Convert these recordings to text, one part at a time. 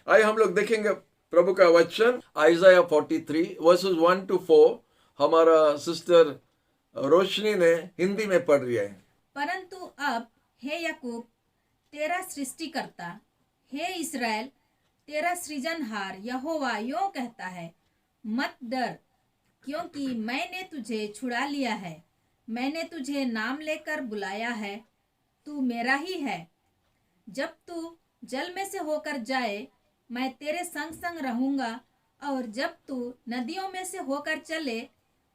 आइए हम लोग देखेंगे प्रभु का वचन आइज़ाया 43 वर्सेस 1 to 4। हमारा सिस्टर रोशनी ने हिंदी में पढ़ रही है। परंतु अब हे याकूब तेरा सृष्टिकर्ता, हे इस्राएल तेरा सृजनहार यहोवा यों कहता है, मत डर, क्योंकि मैंने तुझे छुड़ा लिया है। मैंने तुझे नाम लेकर बुलाया है, तू मेरा ही है। जब तू जल में से होकर जाए, मैं तेरे संग संग रहूंगा, और जब तू नदियों में से होकर चले,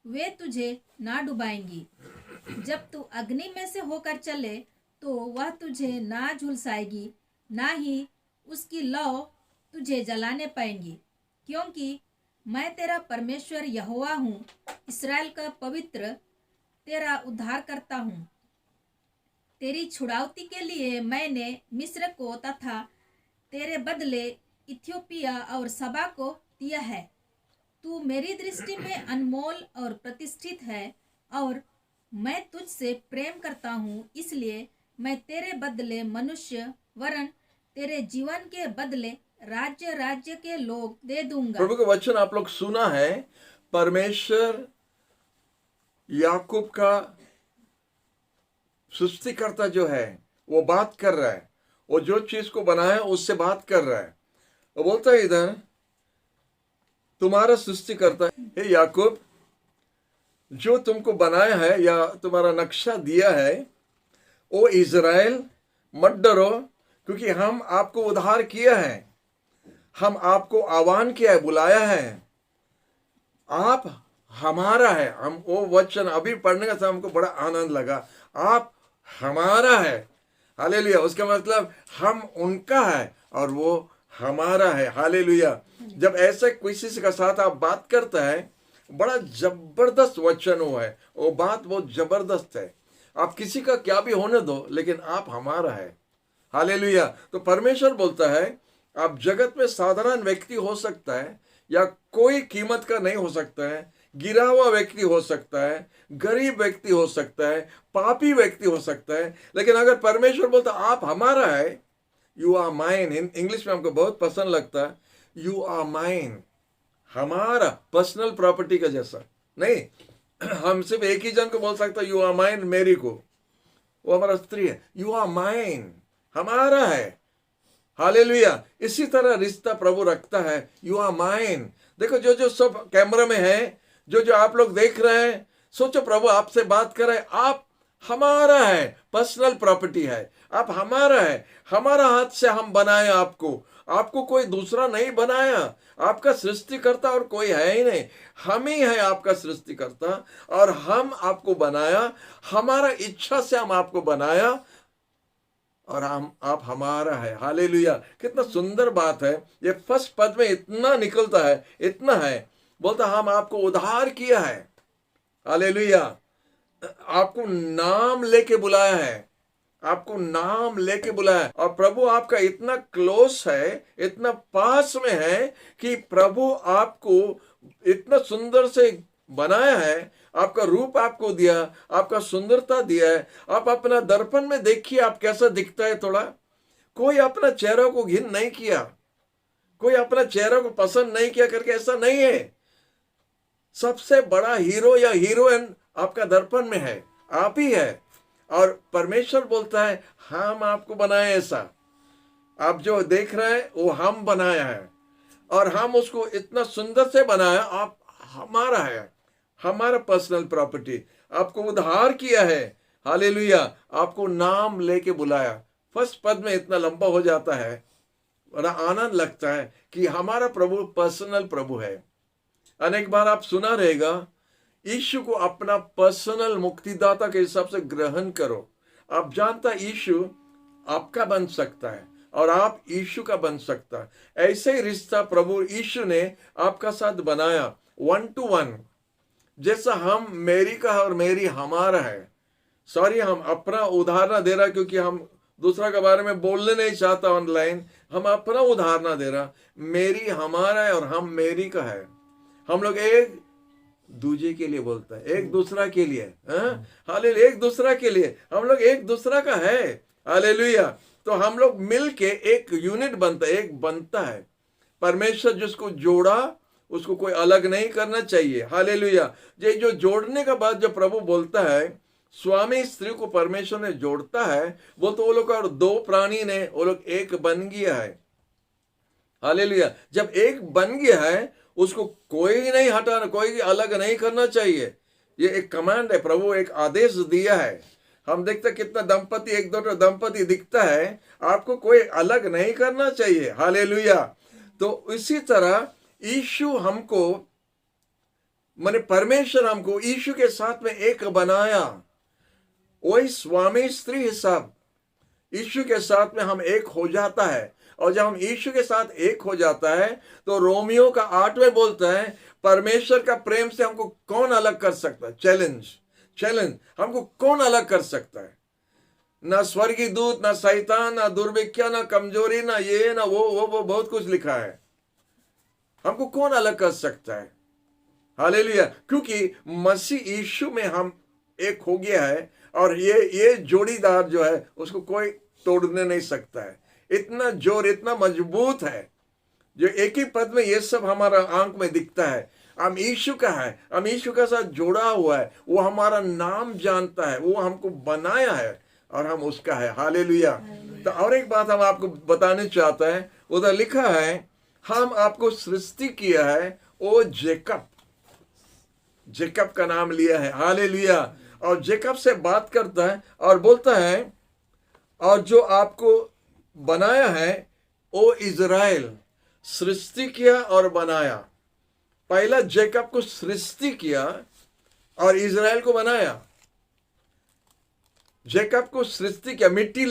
वे तुझे ना डुबाएंगी। जब तू अग्नि में से होकर चले, तो वह तुझे ना झुलसाएगी, ना ही उसकी लौ तुझे जलाने पाएंगी, क्योंकि मैं तेरा परमेश्वर यहोवा हूँ, इस्राएल का पवित्र तेरा उद्धार करता हूँ। तेरी छुड़ावती के लिए मैंने मिस्र को तथा तेरे बदले इथियोपिया और सबा को दिया है। तू मेरी दृष्टि में अनमोल और प्रतिष्ठित है, और मैं तुझसे प्रेम करता हूँ, इसलिए मैं तेरे बदले मनुष्य वरन तेरे जीवन के बदले राज्य राज्य के लोग दे दूंगा। प्रभु का वचन आप लोग सुना है। परमेश्वर याकूब का सृष्टिकर्ता जो है वो बात कर रहा है। वो जो चीज को बनाया उससे बात कर रहा है। वो बोलता है इधर तुम्हारा सृष्टिकर्ता हे याकूब, जो तुमको बनाया है या तुम्हारा नक्शा दिया है, ओ इज़राइल मत डरो, क्योंकि हम आपको उद्धार किया है। हम आपको आह्वान किया है, बुलाया है। आप हमारा है। हम वो वचन अभी पढ़ने का था, हमको बड़ा आनंद लगा। आप हमारा है। हालेलुया। उसका मतलब हम उनका है और वो हमारा है। हालेलुया। जब ऐसे किसी के साथ आप बात करता है, बड़ा जबरदस्त वचन हुआ है। वो बात बहुत जबरदस्त है। आप किसी का क्या भी होने दो, लेकिन आप हमारा है। हालेलुया। तो परमेश्वर बोलता है आप जगत में साधारण व्यक्ति हो सकता है, या कोई कीमत का नहीं हो सकता है, गिरा हुआ व्यक्ति हो सकता है, गरीब व्यक्ति हो सकता है, पापी व्यक्ति हो सकता है, लेकिन अगर परमेश्वर बोलता आप हमारा है, यू आर माइन। इंग्लिश में हमको बहुत पसंद लगता है, यू आर माइन। हमारा पर्सनल प्रॉपर्टी का जैसा नहीं। हम सिर्फ एक ही जन को बोल सकता यू आर माइन, मेरी को, वो हमारा स्त्री है। यू आर माइन, हमारा है। हालेलुया। इसी तरह रिश्ता प्रभु रखता है, यू आर माइन। देखो जो जो सब कैमरा में है, जो जो आप लोग देख रहे हैं, सोचो प्रभु आपसे बात कर रहे हैं। आप हमारा है, पर्सनल प्रॉपर्टी है। आप हमारा है। हमारा हाथ से हम बनाए आपको। आपको कोई दूसरा नहीं बनाया। आपका सृष्टिकर्ता और कोई है ही नहीं। हम ही है आपका सृष्टिकर्ता, और हम आपको बनाया। हमारा इच्छा से हम आपको बनाया, और आप हमारा है। हालेलुया। कितना सुंदर बात है। ये फर्स्ट पद में इतना निकलता है, इतना है। बोलता हम आपको उद्धार किया है। हालेलुया। आपको नाम लेके बुलाया है। आपको नाम लेके बुलाया है। और प्रभु आपका इतना क्लोज है, इतना पास में है, कि प्रभु आपको इतना सुंदर से बनाया है। आपका रूप आपको दिया, आपका सुंदरता दिया है। आप अपना दर्पण में देखिए आप कैसा दिखता है थोड़ा। कोई अपना चेहरा को घिन नहीं किया, कोई अपना चेहरा को पसंद नहीं किया करके, ऐसा नहीं है। सबसे बड़ा हीरो या हीरोइन आपका दर्पण में है, आप ही है। और परमेश्वर बोलता है हम आपको बनाए ऐसा। आप जो देख रहे हैं वो हम बनाया है, और हम उसको इतना सुंदर से बनाया। आप हमारा है, हमारा पर्सनल प्रॉपर्टी। आपको उद्धार किया है। हालेलुया। आपको नाम लेके बुलाया। फर्स्ट पद में इतना लंबा हो जाता है, बड़ा आनंद लगता है कि हमारा प्रभु पर्सनल प्रभु है। अनेक बार आप सुना रहेगा, यीशु को अपना पर्सनल मुक्तिदाता के हिसाब से ग्रहण करो। आप जानता यीशु आपका बन सकता है, और आप यीशु का बन सकता है। ऐसे ही रिश्ता प्रभु यीशु ने आपका साथ बनाया, 1 to 1। जैसा हम मेरी का और मेरी हमारा है। सॉरी, हम अपना उदाहरण दे रहा, क्योंकि हम दूसरा के बारे में बोलने नहीं चाहता ऑनलाइन। हम अपना उदाहरण दे रहा। मेरी हमारा है और हम मेरी का है। हम लोग एक दूजे के लिए बोलता है, एक दूसरा के लिए। हालेलुया। एक दूसरा के लिए हम लोग एक दूसरा का है। हालेलुया। तो हम लोग मिल के एक यूनिट बनता है, एक बनता है। परमेश्वर जिसको जोड़ा उसको कोई अलग नहीं करना चाहिए। हालेलुया। ये जो जोड़ने का बाद जब प्रभु बोलता है स्वामी स्त्री को परमेश्वर ने जोड़ता है, वो तो वो लोग और दो प्राणी ने वो लोग एक बन गया है। हालेलुया। जब एक बन गया है उसको कोई नहीं हटाना, कोई अलग नहीं करना चाहिए। ये एक कमांड है, प्रभु एक आदेश दिया है। हम देखते हैं कितना दंपति, एक दो दंपति दिखता है, आपको कोई अलग नहीं करना चाहिए। हालेलुया। तो इसी तरह यीशु हमको, माने परमेश्वर हमको यीशु के साथ में एक बनाया। वही स्वामी स्त्री हिसाब यीशु के साथ में हम एक हो जाता है। और जब हम यीशु के साथ एक हो जाता है तो रोमियो का 8 में बोलता है परमेश्वर का प्रेम से हमको कौन अलग कर सकता है। चैलेंज हमको कौन अलग कर सकता है? ना स्वर्गीय दूत, ना शैतान, ना दुर्भिक्षा, ना कमजोरी, ना ये ना वो बहुत कुछ लिखा है। हमको कौन अलग कर सकता है? हालेलुया। क्योंकि मसीह यीशु में हम एक हो गया है और ये जोड़ीदार जो है उसको कोई तोड़ने नहीं सकता है। इतना जोर, इतना मजबूत है जो एक ही पद में ये सब हमारा आंख में दिखता है। हम यीशु का है, हम यीशु के साथ जोड़ा हुआ है, वो हमारा नाम जानता है, वो हमको बनाया है और हम उसका है। हालेलुया। तो और एक बात हम आपको बताने चाहते हैं, उधर लिखा है हम आपको सृष्टि किया है। ओ जेकब का नाम लिया है। हालेलुया। और जेकब से बात करता है और बोलता है और जो आपको बनाया है ओ इज़राइल, सृष्टि किया और बनाया। पहला जेकब को सृष्टि किया और इज़राइल को बनाया। जेकब को सृष्टि किया, मिट्टी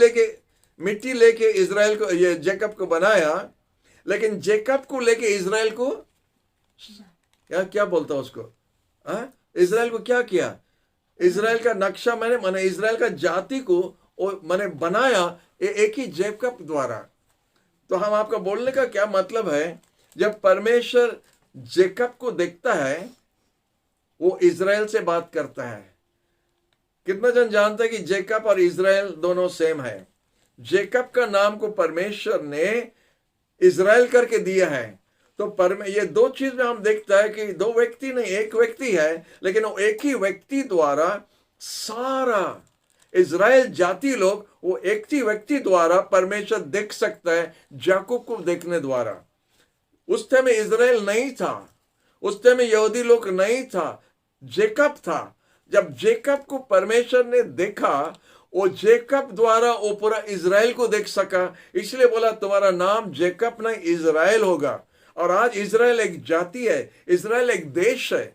लेके इज़राइल को, ये जेकब को बनाया। लेकिन जेकब को लेके इज़राइल को क्या बोलता उसको, इज़राइल को क्या किया? इज़राइल का नक्शा मैंने इज़राइल का जाति को मैंने बनाया एक ही जेकब द्वारा। तो हम आपका बोलने का क्या मतलब है, जब परमेश्वर जेकब को देखता है वो इज़राइल से बात करता है। कितना जन जानता है कि जेकब और इज़राइल दोनों सेम है? जेकब का नाम को परमेश्वर ने इज़राइल करके दिया है। तो ये दो चीज में हम देखता है कि दो व्यक्ति नहीं, एक व्यक्ति है, लेकिन वो एक ही व्यक्ति द्वारा सारा इज़राइल जाति लोग वो एक ही व्यक्ति द्वारा परमेश्वर देख सकता है, याकूब को देखने द्वारा। उस टाइम में इज़राइल नहीं था, उस टाइम में यहूदी लोग नहीं था, जेकब था। जब जेकब को परमेश्वर ने देखा, वो जेकब द्वारा वो पूरा इज़राइल को देख सका, इसलिए बोला तुम्हारा नाम जेकब नहीं इज़राइल होगा। और आज इज़राइल एक जाति है, इज़राइल एक देश है,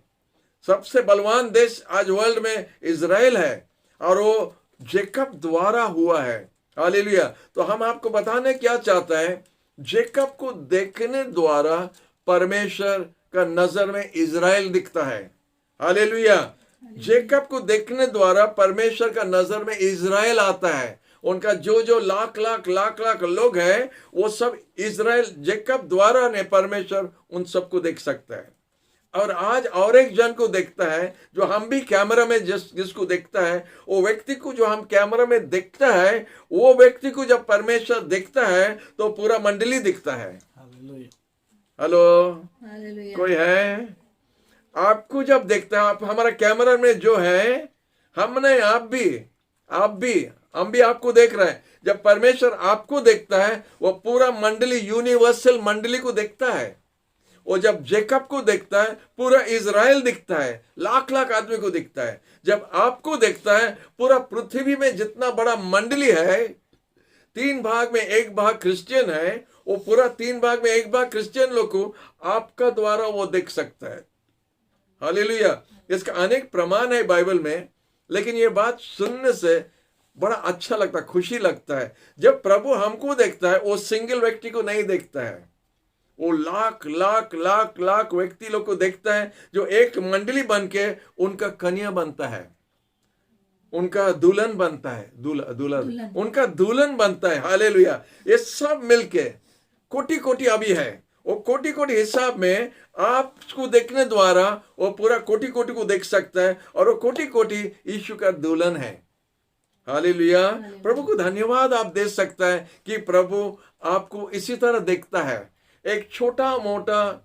सबसे बलवान देश आज वर्ल्ड में इज़राइल है और वो जेकब द्वारा हुआ है। हालेलुया। तो हम आपको बताने क्या चाहता है, जेकब को देखने द्वारा परमेश्वर का नजर में इज़राइल दिखता है। हालेलुया। जेकब को देखने द्वारा परमेश्वर का नजर में इज़राइल आता है। उनका जो लाख लाख लोग हैं वो सब इज़राइल जेकब द्वारा ने परमेश्वर उन सबको देख सकता है। और आज और एक जन को देखता है जो हम भी कैमरा में जिसको देखता है, वो व्यक्ति को जो हम कैमरा में देखता है, वो व्यक्ति को जब परमेश्वर देखता है तो पूरा मंडली दिखता है। हेलो, कोई है? आपको जब देखता है, आप हमारा कैमरा में जो है, हमने हम भी आपको देख रहे हैं। जब परमेश्वर आपको देखता है वो पूरा मंडली, यूनिवर्सल मंडली को देखता है। वो जब जेकब को देखता है पूरा इज़राइल दिखता है, लाख आदमी को दिखता है। जब आपको देखता है पूरा पृथ्वी में जितना बड़ा मंडली है, 3 भाग में 1 भाग क्रिश्चियन है, वो पूरा 3 भाग में 1 भाग क्रिश्चियन लोग को आपका द्वारा वो देख सकता है। हालेलुया। इसका अनेक प्रमाण है बाइबल में, लेकिन ये बात सुनने से बड़ा अच्छा लगता है, खुशी लगता है। जब प्रभु हमको देखता है वो सिंगल व्यक्ति को नहीं देखता है, वो लाख व्यक्ति लोग को देखता है, जो एक मंडली बन के उनका कन्या बनता है, उनका दुल्हन बनता है, दुल्हन उनका दुल्हन बनता है। हालेलुया। ये सब मिलके कोटि अभी है, वो कोटि हिसाब में आपको देखने द्वारा वो पूरा कोटि को देख सकता है, और वो कोटि यीशु का दुल्हन है। हालेलुया। प्रभु को धन्यवाद आप दे सकता है कि प्रभु आपको इसी तरह देखता है। एक छोटा मोटा,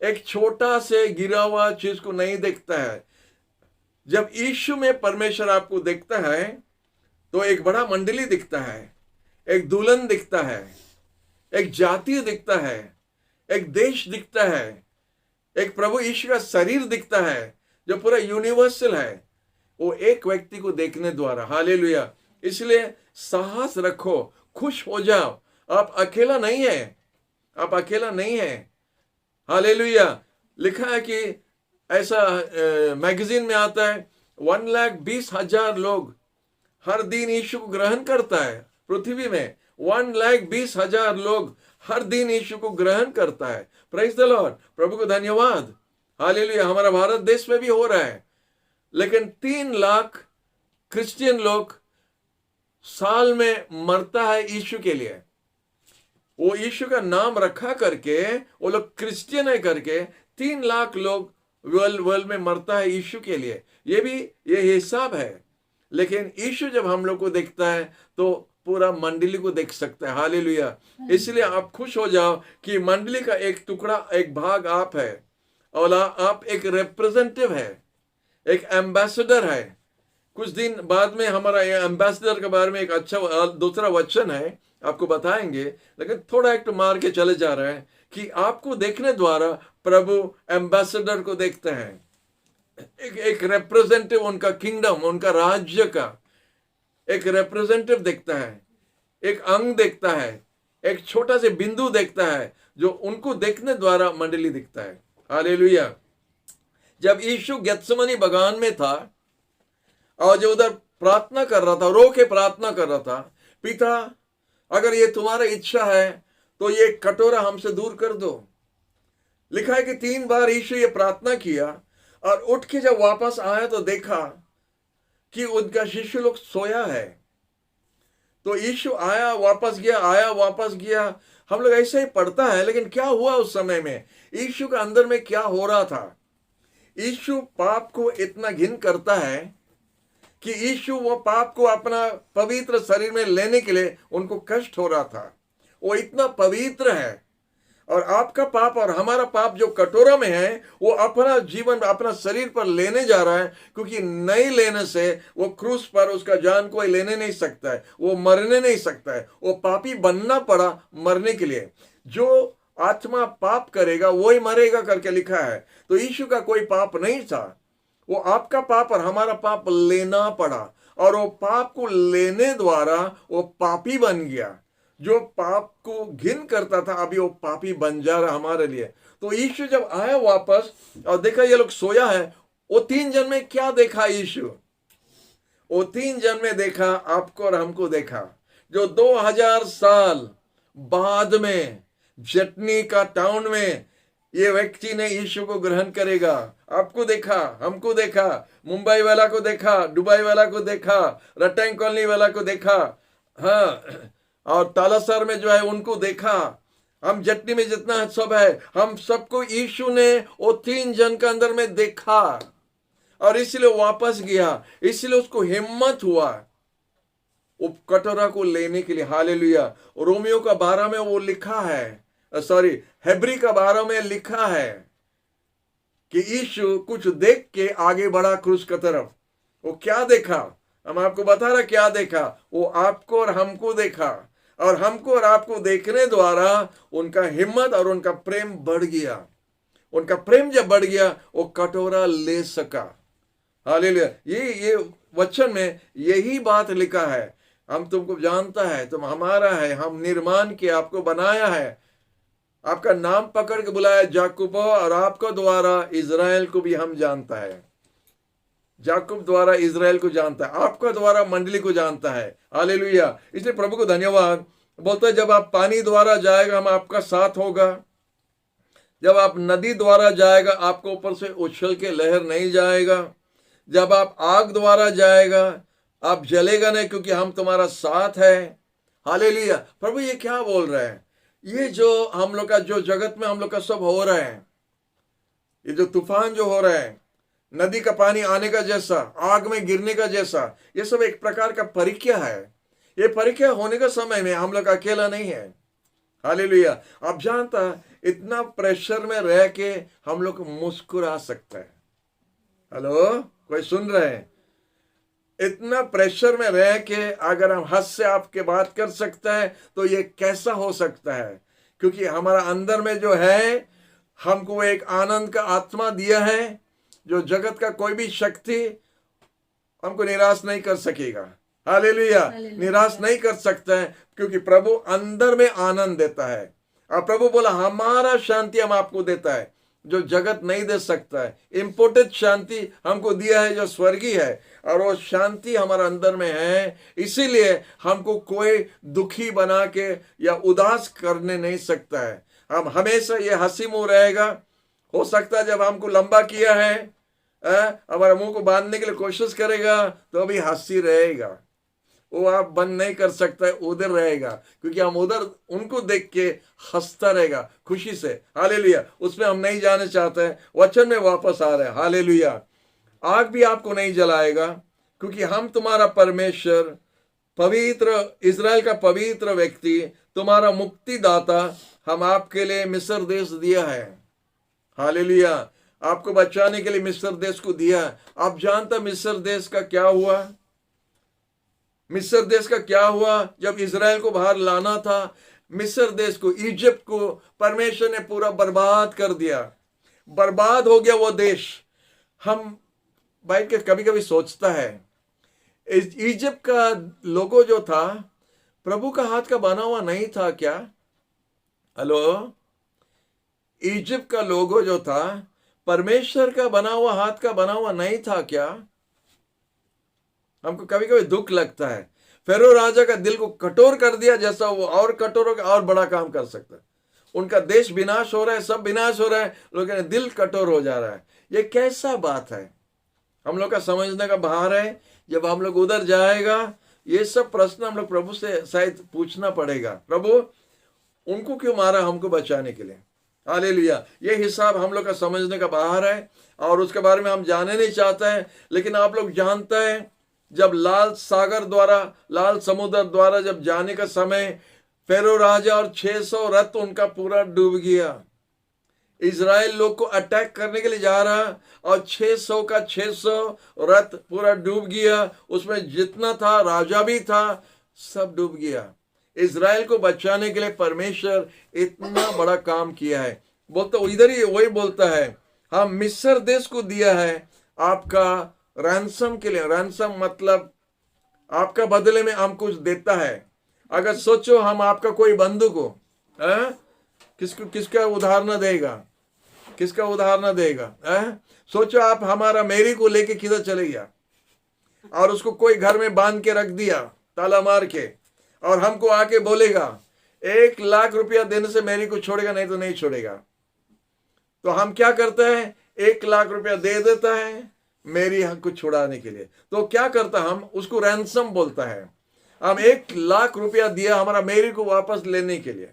एक छोटा से गिरा हुआ चीज को नहीं देखता है। जब यीशु में परमेश्वर आपको देखता है तो एक बड़ा मंडली दिखता है, एक दुल्हन दिखता है, एक जाति दिखता है, एक देश दिखता है, एक प्रभु यीशु का शरीर दिखता है जो पूरा यूनिवर्सल है, वो एक व्यक्ति को देखने द्वारा। हालेलुया। इसलिए साहस रखो, खुश हो जाओ, आप अकेला नहीं है, आप अकेला नहीं है। हालेलुया। लिखा है कि ऐसा मैगजीन में आता है 1,20,000 लोग हर दिन यीशु को ग्रहण करता है। पृथ्वी में 1,20,000 लोग हर दिन यीशु को ग्रहण करता है। प्रेज द लॉर्ड, प्रभु को धन्यवाद। हालेलुया। हमारा भारत देश में भी हो रहा है, लेकिन 3 लाख क्रिश्चियन लोग साल में मरता है यीशु के लिए। वो यीशु का नाम रखा करके वो लोग क्रिश्चियन है करके 3 लाख लोग वर्ल्ड में मरता है यीशु के लिए। ये हिसाब है। लेकिन यीशु जब हम लोग को देखता है तो पूरा मंडली को देख सकता है। हालेलुया। इसलिए आप खुश हो जाओ कि मंडली का एक टुकड़ा, एक भाग आप है, और आप एक रिप्रेजेंटेटिव है, एक एम्बेसडर है। कुछ दिन बाद में हमारा ये एम्बेसडर के बारे में एक अच्छा दूसरा वचन है, आपको बताएंगे, लेकिन थोड़ा एक तो मार के चले जा रहे हैं कि आपको देखने द्वारा प्रभु एम्बेसडर को देखते हैं, एक रिप्रेजेंटेटिव, उनका किंगडम, उनका राज्य का एक रिप्रेजेंटेटिव देखता है, एक अंग देखता है, एक छोटा से बिंदु देखता है, जो उनको देखने द्वारा मंडली दिखता है। हालेलुया। जब यीशु गेत्सेमनी बगान में था और जो उधर प्रार्थना कर रहा था, रो के प्रार्थना कर रहा था, पिता अगर ये तुम्हारा इच्छा है तो ये कटोरा हमसे दूर कर दो। लिखा है कि 3 बार यीशु ये प्रार्थना किया और उठ के जब वापस आया तो देखा कि उनका शिष्य लोग सोया है। तो यीशु आया वापस गया, आया वापस गया। हम लोग ऐसे ही पढ़ता है, लेकिन क्या हुआ उस समय में, यीशु के अंदर में क्या हो रहा था? यीशु पाप को इतना घिन करता है कि यीशु वो पाप को अपना पवित्र शरीर में लेने के लिए उनको कष्ट हो रहा था। वो इतना पवित्र है, और आपका पाप और हमारा पाप जो कटोरा में है वो अपना जीवन, अपना शरीर पर लेने जा रहा है, क्योंकि नहीं लेने से वो क्रूस पर उसका जान कोई लेने नहीं सकता है, वो मरने नहीं सकता है। वो पापी बनना पड़ा मरने के लिए। जो आत्मा पाप करेगा वही मरेगा करके लिखा है। तो यीशु का कोई पाप नहीं था, वो आपका पाप और हमारा पाप लेना पड़ा, और वो पाप को लेने द्वारा वो पापी बन गया। जो पाप को घिन करता था अभी वो पापी बन जा रहा हमारे लिए। तो यीशु जब आया वापस और देखा ये लोग सोया है, वो 3 जन में क्या देखा यीशु? वो 3 जन में देखा आपको और हमको देखा, जो 2000 साल बाद में जटनी का टाउन में ये व्यक्ति ने यीशु को ग्रहण करेगा। आपको देखा, हमको देखा, मुंबई वाला को देखा, दुबई वाला को देखा, रटैंग कॉलोनी वाला को देखा, हाँ, और तालासर में जो है उनको देखा। हम जटनी में जितना सब है, हम सबको यीशु ने वो 3 जन के अंदर में देखा, और इसलिए वापस गया। इसलिए उसको हिम्मत हुआ वो कटोरा को लेने के लिए। हालेलुया। रोमियो का 12 में वो लिखा है, हेब्री का 12 में लिखा है कि यीशु कुछ देख के आगे बढ़ा क्रूस की तरफ। वो क्या देखा? हम आपको बता रहा क्या देखा। वो आपको और हमको देखा, और हमको और आपको देखने द्वारा उनका हिम्मत और उनका प्रेम बढ़ गया। उनका प्रेम जब बढ़ गया वो कटोरा ले सका। हालेलुया। ये वचन में यही बात लिखा है। हम तुमको जानता है, तुम हमारा है, हम निर्माण किया, आपको बनाया है, आपका नाम पकड़ के बुलाया याकूब, और आपका द्वारा इजराइल को भी हम जानता है। याकूब द्वारा इजराइल को जानता है, आपका द्वारा मंडली को जानता है। हालेलुया। इसलिए प्रभु को धन्यवाद। बोलता है जब आप पानी द्वारा जाएगा हम आपका साथ होगा, जब आप नदी द्वारा जाएगा आपको ऊपर से उछल के लहर नहीं जाएगा, जब आप आग द्वारा जाएगा आप जलेगा नहीं, क्योंकि हम तुम्हारा साथ है। हालेलुया। प्रभु ये क्या बोल रहे हैं? ये जो हम लोग का, जो जगत में हम लोग का सब हो रहा है, ये जो तूफान जो हो रहा है, नदी का पानी आने का जैसा, आग में गिरने का जैसा, ये सब एक प्रकार का परीक्षा है। ये परीक्षा होने का समय में हम लोग अकेला नहीं है, हालेलुया। आप जानता इतना प्रेशर में रह के हम लोग मुस्कुरा सकता है। हेलो, कोई सुन रहे हैं? इतना प्रेशर में रह के अगर हम हंस से आपके बात कर सकता है तो ये कैसा हो सकता है? क्योंकि हमारा अंदर में जो है, हमको एक आनंद का आत्मा दिया है जो जगत का कोई भी शक्ति हमको निराश नहीं कर सकेगा। हालेलुया। हालेलुया। निराश नहीं कर सकता है क्योंकि प्रभु अंदर में आनंद देता है। और प्रभु बोला हमारा शांति हम आपको देता है जो जगत नहीं दे सकता है। इंपोर्टेड शांति हमको दिया है जो स्वर्गीय है, और वो शांति हमारे अंदर में है। इसीलिए हमको कोई दुखी बना के या उदास करने नहीं सकता है। हम हमेशा ये हंसी मुंह रहेगा। हो सकता है जब हमको लंबा किया है, हमारे मुंह को बांधने के लिए कोशिश करेगा तो अभी हंसी रहेगा। वो आप बंद नहीं कर सकता, उधर रहेगा, क्योंकि हम उधर उनको देख के हंसता रहेगा खुशी से। हालेलुया। उसमें हम नहीं जाने चाहते हैं, वचन में वापस आ रहे हैं। हालेलुया। आग भी आपको नहीं जलाएगा क्योंकि हम तुम्हारा परमेश्वर, पवित्र इज़राइल का पवित्र व्यक्ति, तुम्हारा मुक्तिदाता, हम आपके लिए मिस्र देश दिया है। हालेलुया। आपको बचाने के लिए मिस्र देश को दिया। आप जानते मिस्र देश का क्या हुआ? मिस्र देश का क्या हुआ? जब इज़राइल को बाहर लाना था, मिस्र देश को, इजिप्ट को परमेश्वर ने पूरा बर्बाद कर दिया। बर्बाद हो गया वो देश। हम बैठ के कभी कभी सोचता है, इजिप्ट का लोगो जो था प्रभु का हाथ का बना हुआ नहीं था क्या? हेलो, इजिप्ट का लोगो जो था परमेश्वर का बना हुआ, हाथ का बना हुआ नहीं था क्या? हमको कभी कभी दुख लगता है। फेरो राजा का दिल को कठोर कर दिया, जैसा वो और कठोर होकर और बड़ा काम कर सकता है। उनका देश विनाश हो रहा है, सब विनाश हो रहा है, लोगों ने दिल कठोर हो जा रहा है। ये कैसा बात है? हम लोग का समझने का बाहर है। जब हम लोग उधर जाएगा, ये सब प्रश्न हम लोग प्रभु से शायद पूछना पड़ेगा। प्रभु उनको क्यों मारा? हमको बचाने के लिए। हालेलुया। ये हिसाब हम लोग का समझने का बाहर है और उसके बारे में हम जानने नहीं चाहते हैं। लेकिन आप लोग जानते हैं, जब लाल सागर द्वारा, लाल समुद्र द्वारा जब जाने का समय, फेरो राजा और 600 रथ उनका पूरा डूब गया। इज़राइल लोग को अटैक करने के लिए जा रहा और 600 का 600 रथ पूरा डूब गया। उसमें जितना था, राजा भी था, सब डूब गया। इज़राइल को बचाने के लिए परमेश्वर इतना बड़ा काम किया है। बोलता इधर ही वही बोलता है, हम मिस्र देश को दिया है आपका रैंसम के लिए। रैंसम मतलब आपका बदले में हम कुछ देता है। अगर सोचो हम आपका कोई बंधु को, किसका उदाहरण देगा? किसका उदाहरण देगा? सोचो आप हमारा मेरी को लेके किधर चले गया और उसको कोई घर में बांध के रख दिया ताला मार के, और हमको आके बोलेगा 1 लाख रुपया देने से मेरी को छोड़ेगा, नहीं तो नहीं छोड़ेगा। तो हम क्या करते हैं? 1 लाख रुपया दे देता है मेरी हक को छुड़ाने के लिए। तो क्या करता, हम उसको रैंसम बोलता है। हम 1 लाख रुपया दिया हमारा मेरी को वापस लेने के लिए।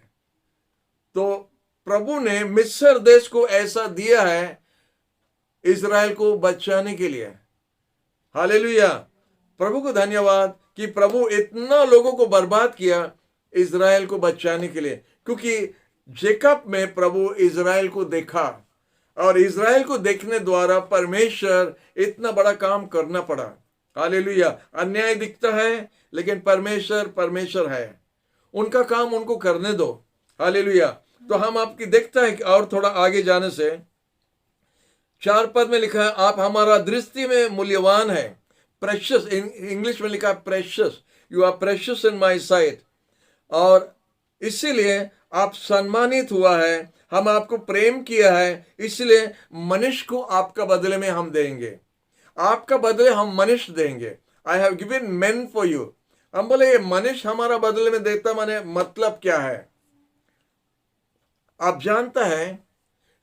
तो प्रभु ने मिस्र देश को ऐसा दिया है इज़राइल को बचाने के लिए। हालेलुया। प्रभु को धन्यवाद कि प्रभु इतना लोगों को बर्बाद किया इज़राइल को बचाने के लिए, क्योंकि जेकब में प्रभु इज़राइल को देखा और इज़राइल को देखने द्वारा परमेश्वर इतना बड़ा काम करना पड़ा। हालेलुया। अन्याय दिखता है लेकिन परमेश्वर है, उनका काम उनको करने दो। हालेलुया। तो हम आपकी देखता है कि और थोड़ा आगे जाने से 4 पद में लिखा है, आप हमारा दृष्टि में मूल्यवान है। प्रेशियस, इंग्लिश में लिखा है precious, you are precious in my sight. और इसीलिए आप सम्मानित हुआ है, हम आपको प्रेम किया है, इसलिए मनुष्य को आपका बदले में हम देंगे। आपका बदले हम मनुष्य देंगे। I have given main for you. हम बोले ये मनुष्य हमारा बदले में देता, माने मतलब क्या है? आप जानता है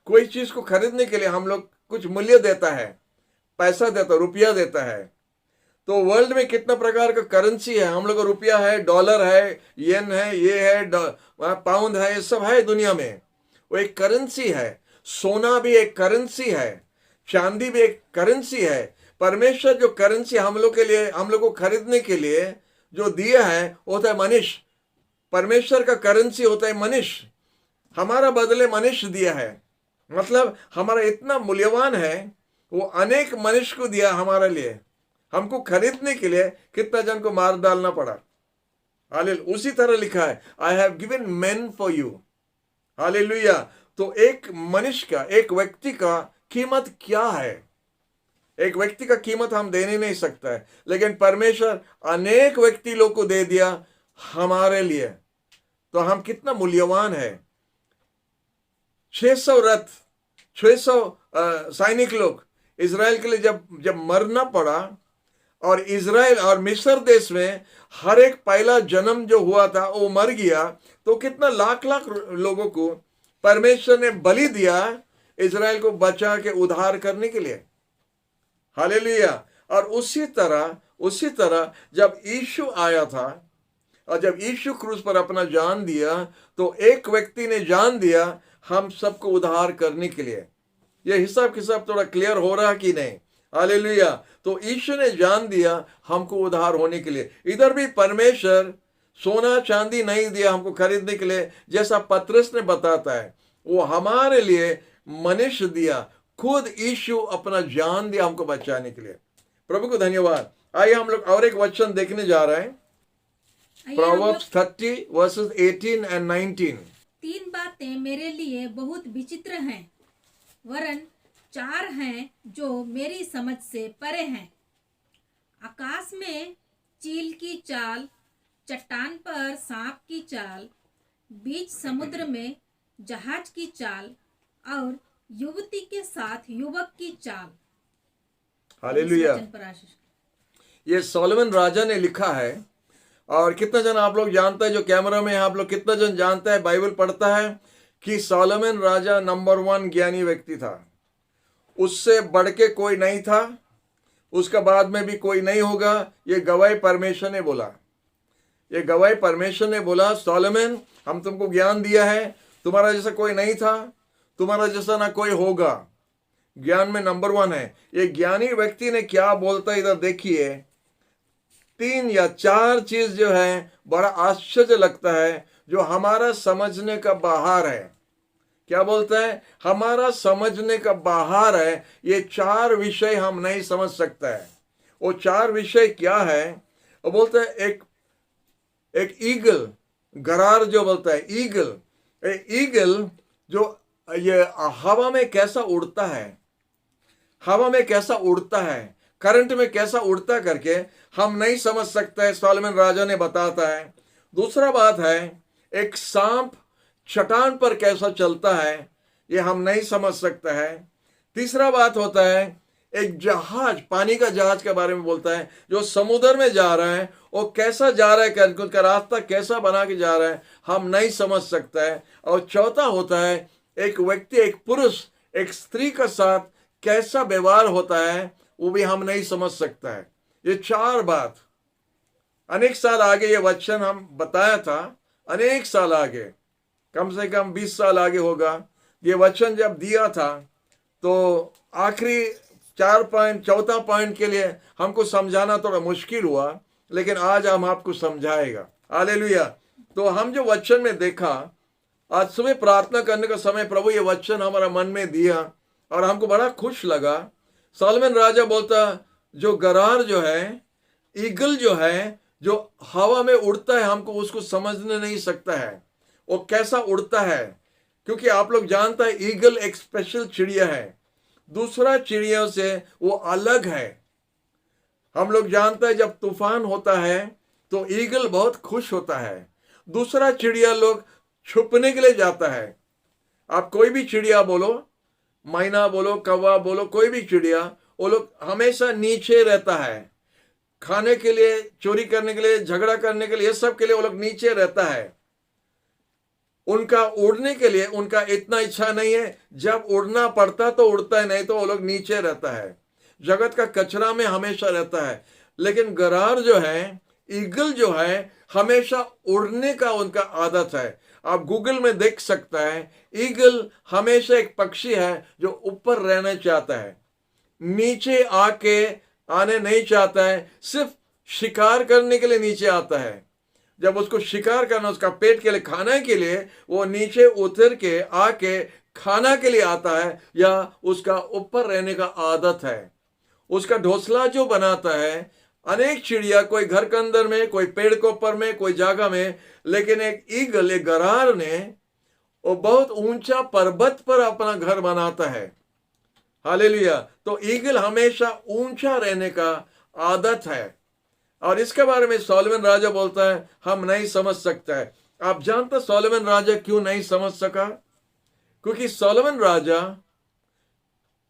कोई चीज को खरीदने के लिए हम लोग कुछ मूल्य देता है, पैसा देता, रुपया देता है। तो वर्ल्ड में कितना प्रकार का करेंसी है? हम लोग का रुपया है, डॉलर है, येन है, ये है, पाउंड है, ये सब है दुनिया में। वो एक करेंसी है। सोना भी एक करेंसी है, चांदी भी एक करेंसी है। परमेश्वर जो करेंसी हम लोग के लिए, हम लोग को खरीदने के लिए जो दिया है, वो होता है मनुष्य। परमेश्वर का करेंसी होता है मनुष्य। हमारा बदले मनुष्य दिया है, मतलब हमारा इतना मूल्यवान है, वो अनेक मनुष्य को दिया हमारे लिए। हमको खरीदने के लिए कितना जन को मार डालना पड़ा। हालेलुया। उसी तरह लिखा है, I have given main for you. Hallelujah. तो एक मनुष्य का, एक व्यक्ति का कीमत क्या है? एक व्यक्ति का कीमत हम दे नहीं सकता है, लेकिन परमेश्वर अनेक व्यक्ति लोग को दे दिया हमारे लिए। तो हम कितना मूल्यवान है। 600 रथ, 600 सैनिक लोग इज़राइल के लिए जब मरना पड़ा, और इज़राइल और मिस्र देश में हर एक पहला जन्म जो हुआ था वो मर गया, तो कितना लाख लाख लोगों को परमेश्वर ने बलि दिया इज़राइल को बचा के उद्धार करने के लिए। हालेलुया। और उसी तरह जब यीशु आया था, और जब यीशु क्रूस पर अपना जान दिया, तो एक व्यक्ति ने जान दिया हम सबको उद्धार करने के लिए। यह हिसाब किताब थोड़ा क्लियर हो रहा कि नहीं? हालेलुया। तो यीशु ने जान दिया हमको उद्धार होने के लिए। इधर भी परमेश्वर सोना चांदी नहीं दिया हमको खरीदने के लिए, जैसा पतरस ने बताता है, वो हमारे लिए मनुष्य दिया। खुद यीशु अपना जान दिया हमको बचाने के लिए। प्रभु को धन्यवाद। आइए हम लोग और एक वचन देखने जा रहे हैं, प्रोवर्ब्स 30 वर्सेस 18 and 19। 3 बातें मेरे लिए बहुत विचित्र हैं, वरन 4 हैं जो मेरी समझ से परे हैं। आकाश में चील की चाल, चट्टान पर सांप की चाल, बीच समुद्र में जहाज की चाल, और युवती के साथ युवक की चाल। हालेलुया। इस वचन पर आशीष। ये सोलोमन राजा ने लिखा है। और कितना जन आप लोग जानते हैं, जो कैमरा में आप लोग कितना जन जानता है, बाइबल पढ़ता है, कि सोलोमन राजा नंबर 1 ज्ञानी व्यक्ति था। उससे बढ़ के कोई नहीं था, उसका बाद में भी कोई नहीं होगा। ये गवाही परमेश्वर ने बोला। ये गवाही परमेश्वर ने बोला, सोलोमन हम तुमको ज्ञान दिया है, तुम्हारा जैसा कोई नहीं था, तुम्हारा जैसा ना कोई होगा। ज्ञान में नंबर 1 है। ये ज्ञानी व्यक्ति ने क्या बोलता है, इधर देखिए। 3 या 4 चीज जो है बड़ा आश्चर्य लगता है, जो हमारा समझने का बाहर है। क्या बोलता है? हमारा समझने का बाहर है। ये 4 विषय हम नहीं समझ सकता है। वो 4 विषय क्या है? वो बोलता है एक ईगल, गरार जो बोलता है ईगल, ईगल जो ये हवा में कैसा उड़ता है, हवा में कैसा उड़ता है, करंट में कैसा उड़ता करके हम नहीं समझ सकते है। सोलोमन राजा ने बताता है। दूसरा बात है, एक सांप चट्टान पर कैसा चलता है, ये हम नहीं समझ सकते है। तीसरा बात होता है, एक जहाज, पानी का जहाज के बारे में बोलता है, जो समुद्र में जा रहा है, वो कैसा जा रहा है करके, उसका रास्ता कैसा बना के जा रहा है, हम नहीं समझ सकता है। और चौथा होता है, एक व्यक्ति, एक पुरुष एक स्त्री के साथ कैसा व्यवहार होता है, वो भी हम नहीं समझ सकता है। ये 4 बात अनेक साल आगे ये वचन हम बताया था, अनेक साल आगे, कम से कम 20 साल आगे होगा। ये वचन जब दिया था, तो आखिरी 4 पॉइंट, चौथा पॉइंट के लिए हमको समझाना थोड़ा मुश्किल हुआ, लेकिन आज हम आपको समझाएगा। हालेलुया। तो हम जो वचन में देखा, आज सुबह प्रार्थना करने का समय प्रभु ये वचन हमारा मन में दिया, और हमको बड़ा खुश लगा। सोलोमन राजा बोलता, जो गरार जो है, ईगल जो है, जो हवा में उड़ता है, हमको उसको समझने नहीं सकता है वो कैसा उड़ता है। क्योंकि आप लोग जानता है, ईगल एक स्पेशल चिड़िया है, दूसरा चिड़ियों से वो अलग है। हम लोग जानते हैं, जब तूफान होता है तो ईगल बहुत खुश होता है। दूसरा चिड़िया लोग छुपने के लिए जाता है। आप कोई भी चिड़िया बोलो, मैना बोलो, कौवा बोलो, कोई भी चिड़िया, वो लोग हमेशा नीचे रहता है। खाने के लिए, चोरी करने के लिए, झगड़ा करने के लिए, ये सब के लिए वो लोग नीचे रहता है। उनका उड़ने के लिए उनका इतना इच्छा नहीं है। जब उड़ना पड़ता तो उड़ता है, नहीं तो वो लोग नीचे रहता है, जगत का कचरा में हमेशा रहता है। लेकिन गरार जो है, ईगल जो है, हमेशा उड़ने का उनका आदत है। आप गूगल में देख सकता है, ईगल हमेशा एक पक्षी है जो ऊपर रहना चाहता है, नीचे आके आने नहीं चाहता है। सिर्फ शिकार करने के लिए नीचे आता है। जब उसको शिकार करना, उसका पेट के लिए, खाने के लिए वो नीचे उतर के आके खाना के लिए आता है, या उसका ऊपर रहने का आदत है। उसका घोंसला जो बनाता है, अनेक चिड़िया, कोई घर के अंदर में, कोई पेड़ के ऊपर में, कोई जगह में, लेकिन एक ईगल, एक गरार ने वो बहुत ऊंचा पर्वत पर अपना घर बनाता है। हालेलुया। तो ईगल हमेशा ऊंचा रहने का आदत है। और इसके बारे में सोलोमन राजा बोलता है, हम नहीं समझ सकता है। आप जानते सोलोमन राजा क्यों नहीं समझ सका? क्योंकि सोलोमन राजा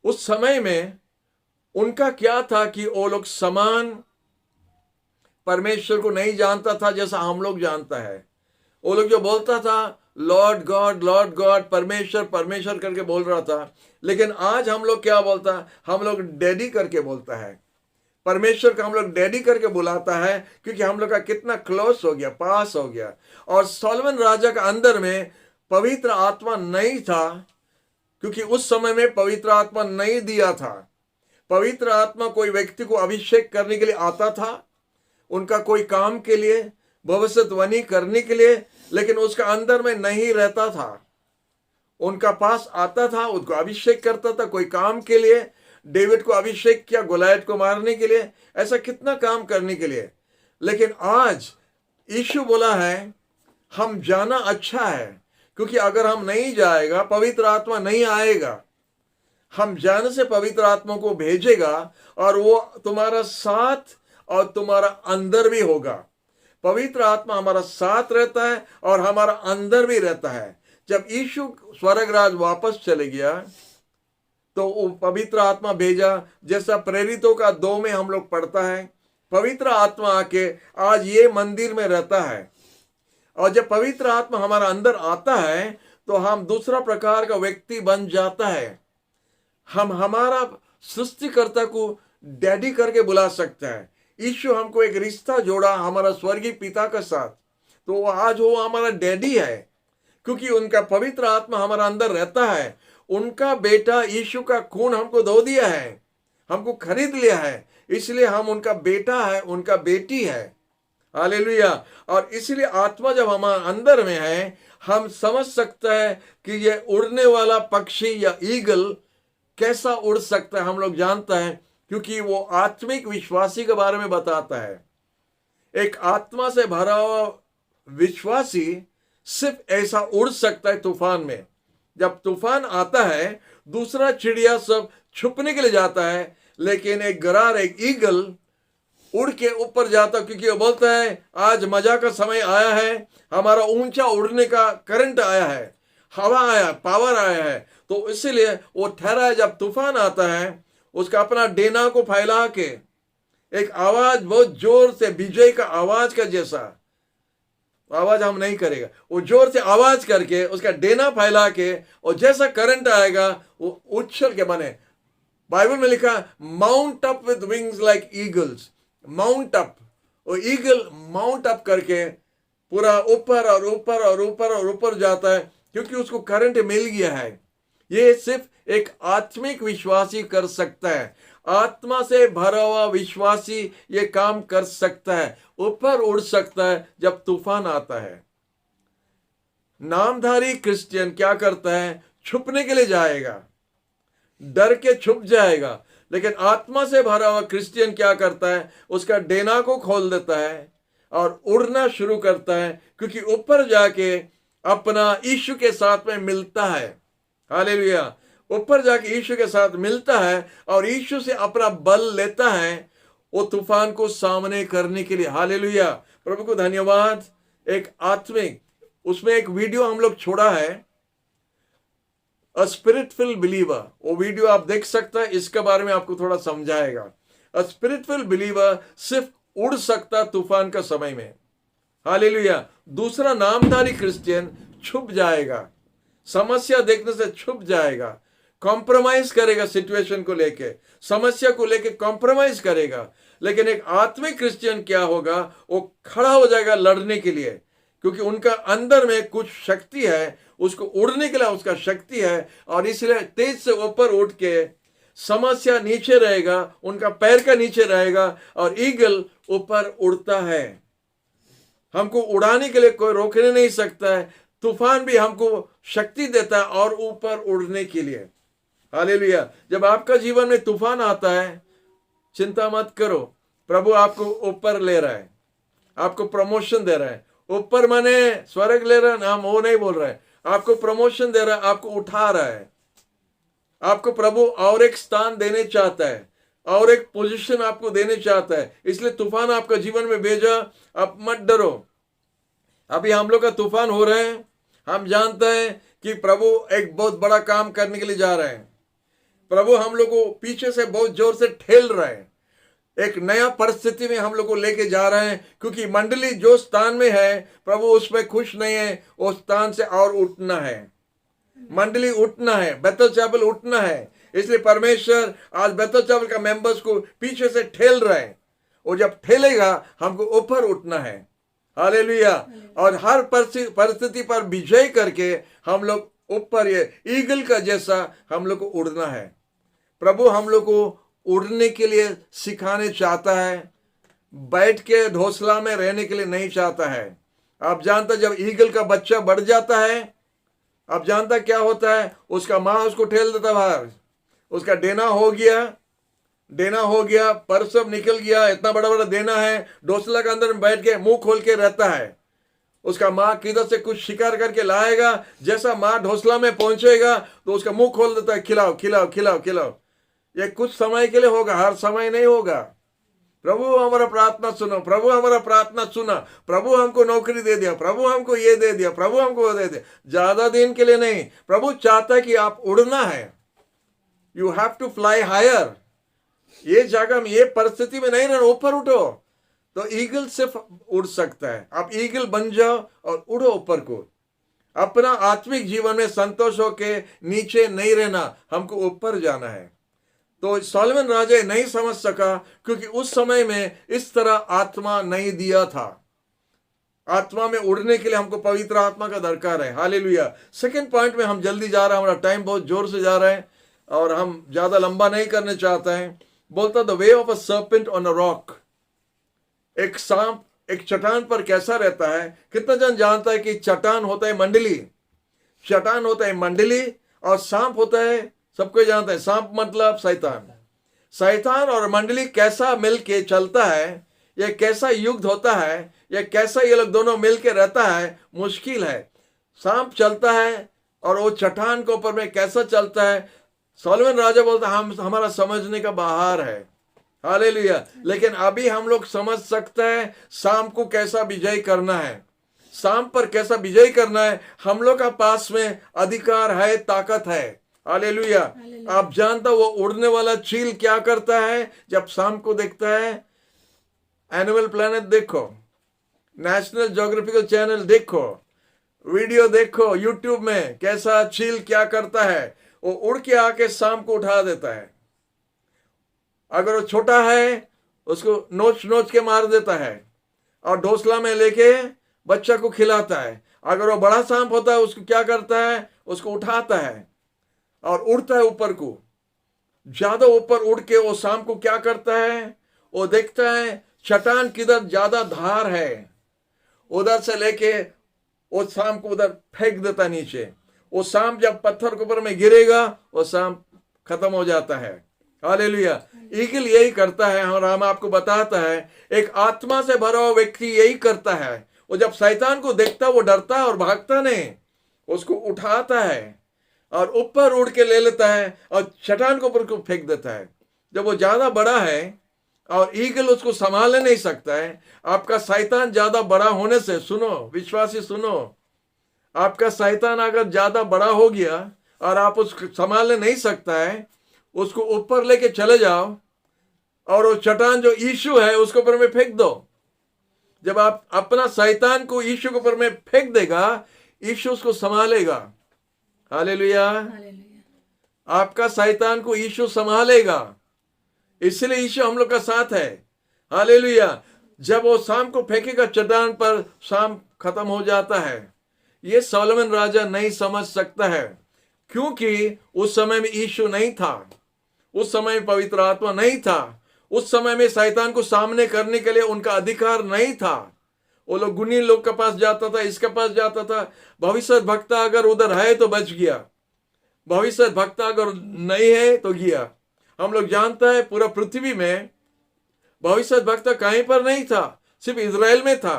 उस समय में उनका क्या था कि वो लोग समान परमेश्वर को नहीं जानता था जैसा हम लोग जानता है। वो लोग जो बोलता था लॉर्ड गॉड, परमेश्वर परमेश्वर करके बोल रहा था, लेकिन आज हम लोग क्या बोलता है? हम लोग डैडी करके बोलता है। परमेश्वर का हम लोग डैडी करके बुलाता है, क्योंकि हम लोग का कितना क्लोज हो गया, पास हो गया। और सोलोमन राजा का अंदर में पवित्र आत्मा नहीं था, क्योंकि उस समय में पवित्र आत्मा नहीं दिया था। पवित्र आत्मा कोई व्यक्ति को अभिषेक करने के लिए आता था, उनका कोई काम के लिए, भविष्यवाणी करने के लिए, लेकिन उसका अंदर में नहीं रहता था। उनका पास आता था, उनको अभिषेक करता था कोई काम के लिए। डेविड को अभिषेक किया गोलायत को मारने के लिए, ऐसा कितना काम करने के लिए। लेकिन आज यीशु बोला है हम जाना अच्छा है, क्योंकि अगर हम नहीं जाएगा पवित्र आत्मा नहीं आएगा। हम जाने से पवित्र आत्मा को भेजेगा और वो तुम्हारा साथ और तुम्हारा अंदर भी होगा। पवित्र आत्मा हमारा साथ रहता है और हमारा अंदर भी रहता है। जब यीशु स्वर्गराज वापस चले गया तो वो पवित्र आत्मा भेजा, जैसा प्रेरितों का 2 में हम लोग पढ़ता है। पवित्र आत्मा आके आज ये मंदिर में रहता है, और जब पवित्र आत्मा हमारा अंदर आता है तो हम दूसरा प्रकार का व्यक्ति बन जाता है। हम हमारा सृष्टिकर्ता को डैडी करके बुला सकते हैं। यीशु हमको एक रिश्ता जोड़ा हमारा स्वर्गीय पिता के साथ, तो आज वो हमारा डैडी है, क्योंकि उनका पवित्र आत्मा हमारा अंदर रहता है। उनका बेटा यीशु का खून हमको धो दिया है, हमको खरीद लिया है, इसलिए हम उनका बेटा है, उनका बेटी है। हालेलुया। और इसलिए आत्मा जब हमारे अंदर में है, हम समझ सकते हैं कि ये उड़ने वाला पक्षी या ईगल कैसा उड़ सकता है। हम लोग जानते हैं, क्योंकि वो आत्मिक विश्वासी के बारे में बताता है। एक आत्मा से भरा हुआ विश्वासी सिर्फ ऐसा उड़ सकता है तूफान में। जब तूफान आता है, दूसरा चिड़िया सब छुपने के लिए जाता है, लेकिन एक गरार, एक ईगल उड़ के ऊपर जाता, क्योंकि वो बोलता है आज मजा का समय आया है, हमारा ऊंचा उड़ने का करंट आया है, हवा आया, पावर आया है। तो इसलिए वो ठहरा है। जब तूफान आता है, उसका अपना डेना को फैला के एक आवाज, बहुत जोर से विजय का आवाज का जैसा आवाज हम नहीं करेगा, वो जोर से आवाज करके उसका डेना फैला के, और जैसा करंट आएगा वो उछल के बने। बाइबल में लिखा mount up with wings like eagles. Mount up, वो ईगल माउंट अप करके पूरा ऊपर और ऊपर और ऊपर और ऊपर जाता है, क्योंकि उसको करंट मिल गया है। ये सिर्फ एक आत्मिक विश्वासी कर सकता है। आत्मा से भरा हुआ विश्वासी ये काम कर सकता है, ऊपर उड़ सकता है जब तूफान आता है। नामधारी क्रिश्चियन क्या करता है? छुपने के लिए जाएगा, डर के छुप जाएगा। लेकिन आत्मा से भरा हुआ क्रिश्चियन क्या करता है? उसका डेना को खोल देता है और उड़ना शुरू करता है, क्योंकि ऊपर जाके अपना यीशु के साथ में मिलता है। हालेलुया। ऊपर जाके यीशु के साथ मिलता है और यीशु से अपना बल लेता है वो तूफान को सामने करने के लिए। हालेलुया। प्रभु को धन्यवाद। एक आत्मिक, उसमें एक वीडियो हम लोग छोड़ा है, अ स्पिरिटफुल बिलीवर। वो वीडियो आप देख सकते हैं, इसके बारे में आपको थोड़ा समझाएगा। अ स्पिरिटफुल बिलीवर सिर्फ उड़ सकता तूफान का समय में। हालेलुया। दूसरा नामधारी क्रिश्चियन छुप जाएगा, समस्या देखने से छुप जाएगा, कॉम्प्रोमाइज करेगा, सिचुएशन को लेके, समस्या को लेके कॉम्प्रोमाइज करेगा। लेकिन एक आत्मिक क्रिश्चियन क्या होगा? वो खड़ा हो जाएगा लड़ने के लिए, क्योंकि उनका अंदर में कुछ शक्ति है, उसको उड़ने के लिए उसका शक्ति है, और इसलिए तेज से ऊपर उठ के समस्या नीचे रहेगा, उनका पैर का नीचे रहेगा, और ईगल ऊपर उड़ता है। हमको उड़ाने के लिए कोई रोकने नहीं सकता है। तूफान भी हमको शक्ति देता है और ऊपर उड़ने के लिए। हालेलुया। जब आपका जीवन में तूफान आता है, चिंता मत करो, प्रभु आपको ऊपर ले रहा है, आपको प्रमोशन दे रहा है। ऊपर माने स्वर्ग ले रहा है ना, हम वो नहीं बोल रहे हैं। आपको प्रमोशन दे रहा है, आपको उठा रहा है। आपको प्रभु और एक स्थान देने चाहता है, और एक पोजीशन आपको देने चाहता है। इसलिए तूफान आपका जीवन में भेजा। आप मत डरो। अभी हम लोग का तूफान हो रहे हैं, हम जानते हैं कि प्रभु एक बहुत बड़ा काम करने के लिए जा रहे हैं। प्रभु हम लोग को पीछे से बहुत जोर से ठेल रहे हैं, एक नया परिस्थिति में हम लोग को लेके जा रहे हैं। क्योंकि मंडली जो स्थान में है, प्रभु उसमें खुश नहीं है, उस स्थान से और उठना है। मंडली उठना है, बेथल चैपल उठना है। इसलिए परमेश्वर आज बेथल चैपल का मेंबर्स को पीछे से ठेल रहे हैं, और जब ठेलेगा हमको ऊपर उठना है। हालेलुया। और हर परिस्थिति पर विजय करके हम लोग ऊपर, ये ईगल का जैसा हम लोग को उड़ना है। प्रभु हम लोग को उड़ने के लिए सिखाने चाहता है, बैठ के घोंसला में रहने के लिए नहीं चाहता है। आप जानते, जब ईगल का बच्चा बढ़ जाता है, आप जानता क्या होता है, उसका माँ उसको ठेल देता बाहर। उसका डेना हो गया, पर सब निकल गया, इतना बड़ा बड़ा देना है, घोंसला के अंदर में बैठ के मुंह खोल के रहता है। उसका माँ किधर से कुछ शिकार करके लाएगा, जैसा माँ घोंसला में पहुंचेगा तो उसका मुंह खोल देता है, खिलाओ खिलाओ खिलाओ खिलाओ। ये कुछ समय के लिए होगा, हर समय नहीं होगा। प्रभु हमारा प्रार्थना सुनो, प्रभु हमारा प्रार्थना सुना। प्रभु हमको नौकरी दे दिया, प्रभु हमको ये दे दिया, प्रभु हमको वो दे दिया। ज्यादा दिन के लिए नहीं, प्रभु चाहता है कि आप उड़ना है। You have to fly higher. ये जगह में, ये परिस्थिति में नहीं रहना, ऊपर उठो। तो ईगल सिर्फ उड़ सकता है। आप ईगल बन जाओ और उड़ो ऊपर को। अपना आत्मिक जीवन में संतोष होके नीचे नहीं रहना, हमको ऊपर जाना है। तो सोलोमन राजा नहीं समझ सका, क्योंकि उस समय में इस तरह आत्मा नहीं दिया था। आत्मा में उड़ने के लिए हमको पवित्र आत्मा का दरकार है। हालेलुया। सेकंड पॉइंट में हम जल्दी जा रहे हैं, हमारा टाइम बहुत जोर से जा रहा है और हम ज्यादा लंबा नहीं करने चाहते हैं। बोलता, the way of a serpent on a rock. एक सांप एक चट्टान पर कैसा रहता है? कितना जन जानता है कि चट्टान होता है मंडली, चट्टान होता है मंडली, और सांप होता है, सबको जानता है, सांप मतलब शैतान। शैतान और मंडली कैसा मिलके चलता है, यह कैसा युद्ध होता है, यह कैसा ये लोग दोनों मिलके रहता है, मुश्किल है। सांप चलता है और वो चट्टान के ऊपर में कैसा चलता है, सोलोमन राजा बोलता है हमारा समझने का बाहर है। हालेलुया। लेकिन अभी हम लोग समझ सकते हैं सांप को कैसा विजय करना है, सांप पर कैसा विजय करना है। हम लोग का पास में अधिकार है, ताकत है। हालेलुया। आप जानता वो उड़ने वाला चील क्या करता है जब सांप को देखता है? एनिमल प्लैनेट देखो, नेशनल ज्योग्राफिकल चैनल देखो, वीडियो देखो यूट्यूब में, कैसा चील क्या करता है। वो उड़ के आके सांप को उठा देता है। अगर वो छोटा है उसको नोच नोच के मार देता है और घोंसला में लेके बच्चा को खिलाता है। अगर वो बड़ा सांप होता है उसको क्या करता है? उसको उठाता है और उड़ता है ऊपर को। ज्यादा ऊपर उड़ के वो सांप को क्या करता है? वो देखता है चट्टान किधर ज्यादा धार है, उधर से लेके वो सांप को उधर फेंक देता नीचे। वो सांप जब पत्थर के ऊपर में गिरेगा वो सांप खत्म हो जाता है। हालेलुया। ईगल यही करता है और हम आपको बताता है, एक आत्मा से भरा हुआ व्यक्ति यही करता है। वो जब शैतान को देखता वो डरता है और भागता नहीं, उसको उठाता है और ऊपर उड़ के ले लेता है और चट्टान के ऊपर को फेंक देता है। जब वो ज्यादा बड़ा है और ईगल उसको संभाल नहीं सकता है, आपका शैतान ज्यादा बड़ा होने से, सुनो विश्वासी सुनो, आपका शैतान अगर ज्यादा बड़ा हो गया और आप उसको संभालने नहीं सकता है, उसको ऊपर लेके चले जाओ और वो चट्टान जो यीशु है उसके ऊपर में फेंक दो। जब आप अपना शैतान को यीशु के ऊपर में फेंक देगा, यीशु उसको संभालेगा। हालेलुया। आपका शैतान को यीशु संभालेगा, इसलिए यीशु हम लोग का साथ है। हालेलुया। जब वो सांप को फेंकेगा चट्टान पर, सांप खत्म हो जाता है। ये सोलोमन राजा नहीं समझ सकता है, क्योंकि उस समय में यीशु नहीं था, उस समय में पवित्र आत्मा नहीं था, उस समय में शैतान को सामने करने के लिए उनका अधिकार नहीं था। वो लोग गुनी लोग के पास जाता था, इसके पास जाता था। भविष्य भक्ता अगर उधर है तो बच गया, भविष्य भक्ता अगर नहीं है तो गया। हम लोग जानता है पूरा पृथ्वी में भविष्य भक्ता कहीं पर नहीं था, सिर्फ इजराइल में था।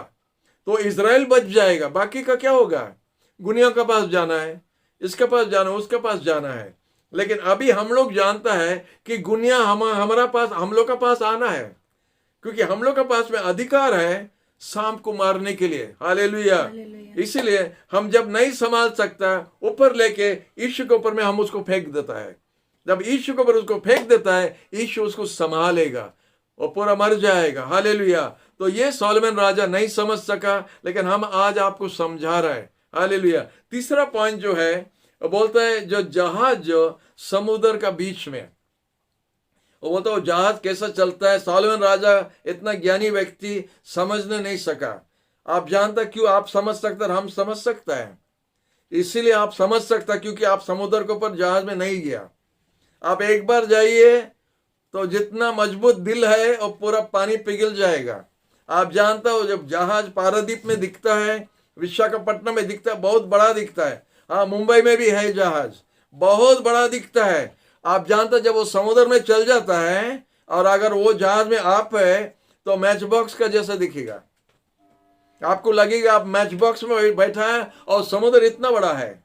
तो इजराइल बच जाएगा, बाकी का क्या होगा? गुनिया के पास जाना है, इसके पास जाना है, उसके पास जाना है। लेकिन अभी हम लोग जानता है कि गुनिया हमारा पास, हम लोग का पास आना है, क्योंकि हम लोग के पास में अधिकार है सांप को मारने के लिए। हालेलुया। हालेलुया। इसीलिए हम जब नहीं संभाल सकता, ऊपर लेके यीशु के ऊपर में हम उसको फेंक देता है। जब यीशु के ऊपर उसको फेंक देता है, यीशु उसको संभालेगा और पूरा मर जाएगा। हालेलुया। तो ये सोलोमन राजा नहीं समझ सका, लेकिन हम आज आपको समझा रहे हैं। हालेलुया। तीसरा पॉइंट जो है वो बोलता है जो जहाज जो समुद्र का बीच में, वो बोलता है जहाज कैसा चलता है। सोलोमन राजा इतना ज्ञानी व्यक्ति समझने नहीं सका। आप जानता क्यों आप समझ सकते और हम समझ सकता है? इसीलिए आप समझ सकता क्योंकि आप समुद्र के ऊपर जहाज में नहीं गया। आप एक बार जाइए तो जितना मजबूत दिल है वो पूरा पानी पिघल जाएगा। आप जानता हो जब जहाज पारादीप में दिखता है, विशाखापट्टनम में दिखता है, बहुत बड़ा दिखता है। हाँ, मुंबई में भी है जहाज, बहुत बड़ा दिखता है। आप जानते जब वो समुद्र में चल जाता है और अगर वो जहाज में आप है तो मैच बॉक्स का जैसा दिखेगा। आपको लगेगा आप मैच बॉक्स में बैठा है और समुद्र इतना बड़ा है,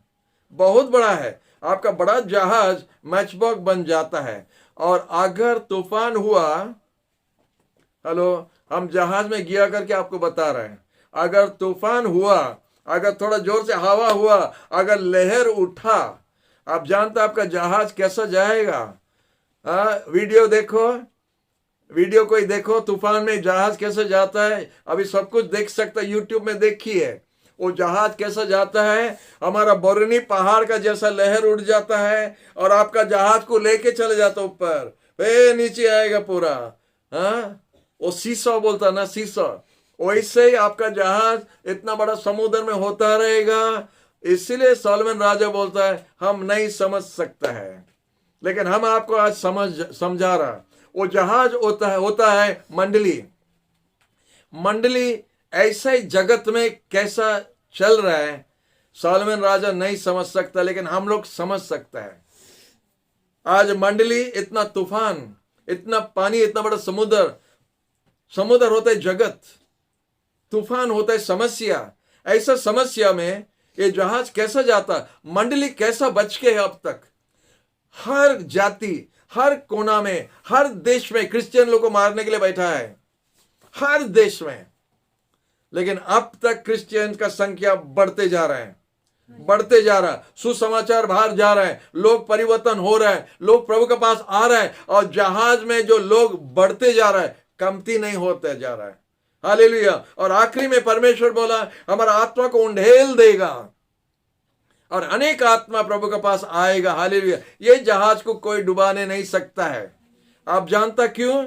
बहुत बड़ा है। आपका बड़ा जहाज मैच बॉक्स बन जाता है। और अगर तूफान हुआ, हेलो, हम जहाज में गिया करके आपको बता रहे हैं, अगर तूफान हुआ, अगर थोड़ा जोर से हवा हुआ, अगर लहर उठा, आप जानते आपका जहाज कैसा जाएगा। वीडियो देखो, वीडियो कोई देखो, तूफान में जहाज कैसे जाता है। अभी सब कुछ देख सकता है, यूट्यूब में देखिए वो जहाज कैसा जाता है। हमारा बोरनी पहाड़ का जैसा लहर उड़ जाता है और आपका जहाज को लेके चले जाता ऊपर, फिर नीचे आएगा पूरा। वो सीसॉ बोलता ना, सीसॉ, वैसे ही आपका जहाज इतना बड़ा समुद्र में होता रहेगा। इसीलिए सोलोमन राजा बोलता है हम नहीं समझ सकता है, लेकिन हम आपको आज समझा रहा। वो जहाज होता है मंडली। मंडली ऐसे जगत में कैसा चल रहा है सोलोमन राजा नहीं समझ सकता, लेकिन हम लोग समझ सकता है। आज मंडली इतना तूफान, इतना पानी, इतना बड़ा समुद्र होता है जगत, तूफान होता है समस्या। ऐसा समस्या में ये जहाज कैसा जाता, मंडली कैसा बच के है अब तक। हर जाति, हर कोना में, हर देश में क्रिश्चियन लोगों को मारने के लिए बैठा है, हर देश में। लेकिन अब तक क्रिश्चियन का संख्या बढ़ते जा रहा है, बढ़ते जा रहा है। सुसमाचार बाहर जा रहा है, लोग परिवर्तन हो रहा है, लोग प्रभु के पास आ रहे हैं और जहाज में जो लोग बढ़ते जा रहा है, कमती नहीं होते जा रहा है। हालेलुया। और आखिरी में परमेश्वर बोला हमारा आत्मा को उंडेल देगा और अनेक आत्मा प्रभु के पास आएगा। हालेलुया। ये जहाज को कोई डुबाने नहीं सकता है। आप जानता क्यों?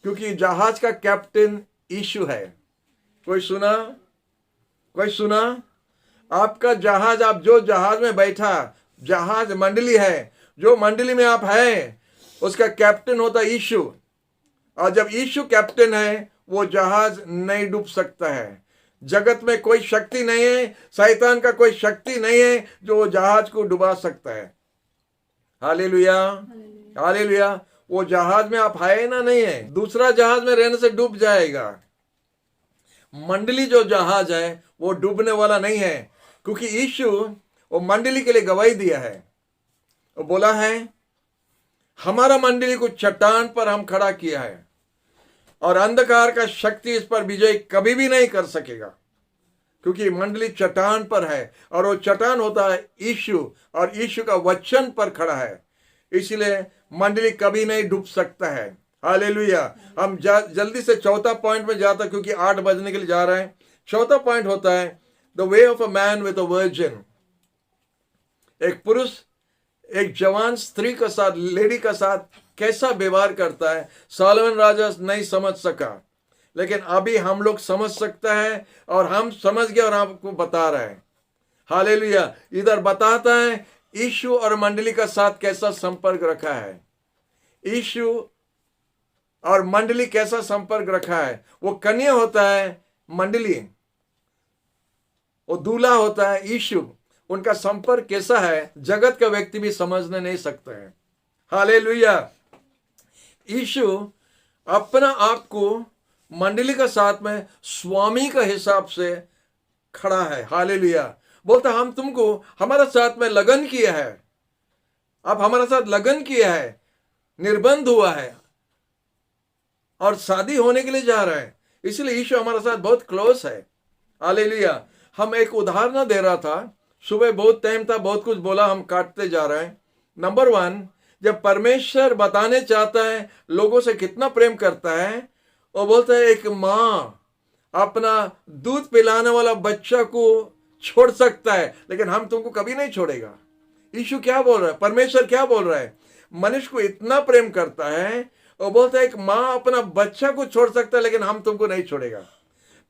क्योंकि जहाज का कैप्टन यीशु है। कोई सुना? कोई सुना? आपका जहाज, आप जो जहाज में बैठा, जहाज मंडली है, जो मंडली में आप हैं, उसका कैप्टन होता है यीशु। और जब यीशु कैप्टन है, वो जहाज नहीं डूब सकता है। जगत में कोई शक्ति नहीं है, शैतान का कोई शक्ति नहीं है जो वो जहाज को डुबा सकता है। Hallelujah, hallelujah. वो जहाज में आप है ना, नहीं है, दूसरा जहाज में रहने से डूब जाएगा। मंडली जो जहाज है वो डूबने वाला नहीं है, क्योंकि यीशु वो मंडली के लिए गवाही दिया है। वो बोला है हमारा मंडली को चट्टान पर हम खड़ा किया है और अंधकार का शक्ति इस पर विजय कभी भी नहीं कर सकेगा, क्योंकि मंडली चट्टान पर है और वो चट्टान होता है यीशु, और यीशु का वचन पर खड़ा है। इसलिए मंडली कभी नहीं डूब सकता है। हालेलुया। हम जल्दी से चौथा पॉइंट में जाता, क्योंकि 8 बजने के लिए जा रहे हैं। चौथा पॉइंट होता है the way of a man with a virgin. एक पुरुष एक जवान स्त्री के साथ, लेडी के साथ कैसा व्यवहार करता है, सोलोमन राजा नहीं समझ सका, लेकिन अभी हम लोग समझ सकता है और हम समझ गए और आपको बता रहे हैं। हालेलुया। इधर बताता है यीशु और मंडली का साथ कैसा संपर्क रखा है, यीशु और मंडली कैसा संपर्क रखा है। वो कन्या होता है मंडली, वो दूल्हा होता है यीशु, उनका संपर्क कैसा है जगत का व्यक्ति भी समझने नहीं सकते हैं। हालेलुया। यीशु अपना आप को मंडली का साथ में स्वामी का हिसाब से खड़ा है। हालेलुया। बोलता हम तुमको हमारे साथ में लगन किया है, आप हमारे साथ लगन किया है, निर्बंध हुआ है और शादी होने के लिए जा रहे हैं, इसलिए यीशु हमारे साथ बहुत क्लोज है। हालेलुया। हम एक उदाहरण दे रहा था, सुबह बहुत टाइम था, बहुत कुछ बोला, हम काटते जा रहे हैं। नंबर 1, जब परमेश्वर बताने चाहता है लोगों से कितना प्रेम करता है, वो बोलता है एक माँ अपना दूध पिलाने वाला बच्चा को छोड़ सकता है, लेकिन हम तुमको कभी नहीं छोड़ेगा। यीशु क्या बोल रहा है, परमेश्वर क्या बोल रहा है, मनुष्य को इतना प्रेम करता है, वो बोलता है एक माँ अपना बच्चा को छोड़ सकता है, लेकिन हम तुमको नहीं छोड़ेगा।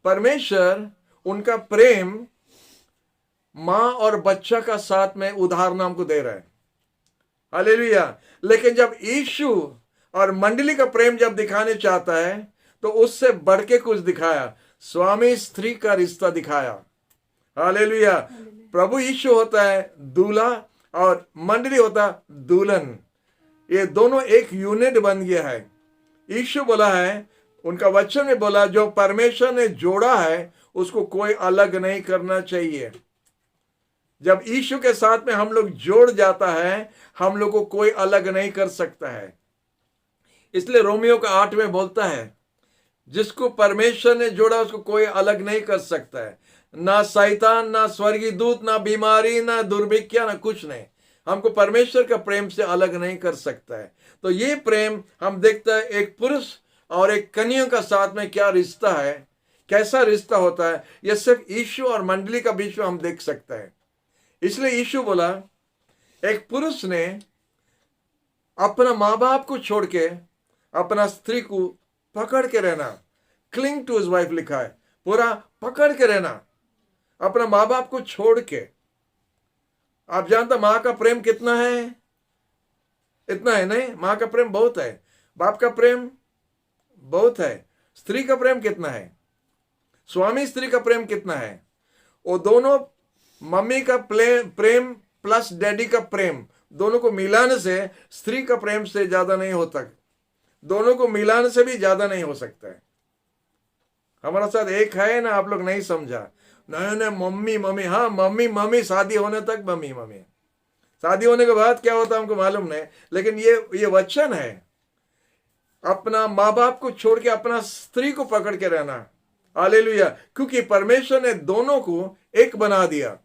परमेश्वर उनका प्रेम माँ और बच्चा का साथ में उदाहरण हमको दे रहा है। हालेलुया। लेकिन जब यीशु और मंडली का प्रेम जब दिखाने चाहता है तो उससे बढ़ के कुछ दिखाया, स्वामी स्त्री का रिश्ता दिखाया। हालेलुया। प्रभु यीशु होता है दूल्हा और मंडली होता दुल्हन, ये दोनों एक यूनिट बन गया है। यीशु बोला है, उनका वचन में बोला, जो परमेश्वर ने जोड़ा है उसको कोई अलग नहीं करना चाहिए। जब यीशु के साथ में हम लोग जोड़ जाता है, हम लोग को कोई अलग नहीं कर सकता है। इसलिए रोमियो का 8 में बोलता है, जिसको परमेश्वर ने जोड़ा उसको कोई अलग नहीं कर सकता है, ना शैतान, ना स्वर्गीय दूत, ना बीमारी, ना दुर्भिक्ष, ना कुछ नहीं। हमको परमेश्वर का प्रेम से अलग नहीं कर सकता है। तो ये प्रेम हम देखते हैं एक पुरुष और एक कन्या का साथ में क्या रिश्ता है, कैसा रिश्ता होता है, यह सिर्फ यीशु और मंडली का बीच में हम देख सकते हैं। इसलिए यीशु बोला, एक पुरुष ने अपना माँ बाप को छोड़ के अपना स्त्री को पकड़ के रहना, क्लिंग टू हिज वाइफ लिखा है, पूरा पकड़ के रहना, अपना माँ बाप को छोड़ के। आप जानते माँ का प्रेम कितना है? इतना है नहीं, माँ का प्रेम बहुत है, बाप का प्रेम बहुत है। स्त्री का प्रेम कितना है, स्वामी स्त्री का प्रेम कितना है? वो दोनों मम्मी का प्रेम प्लस डैडी का प्रेम, दोनों को मिलाने से स्त्री का प्रेम से ज्यादा नहीं होता, दोनों को मिलाने से भी ज्यादा नहीं हो सकता है। हमारा साथ एक है ना, आप लोग नहीं समझा। नहीं मम्मी मम्मी, हाँ मम्मी मम्मी, शादी होने तक मम्मी मम्मी, शादी होने के बाद क्या होता हमको मालूम नहीं, लेकिन ये वचन है, अपना माँ बाप को छोड़ के अपना स्त्री को पकड़ के रहना। हालेलुया। क्योंकि परमेश्वर ने दोनों को एक बना दिया।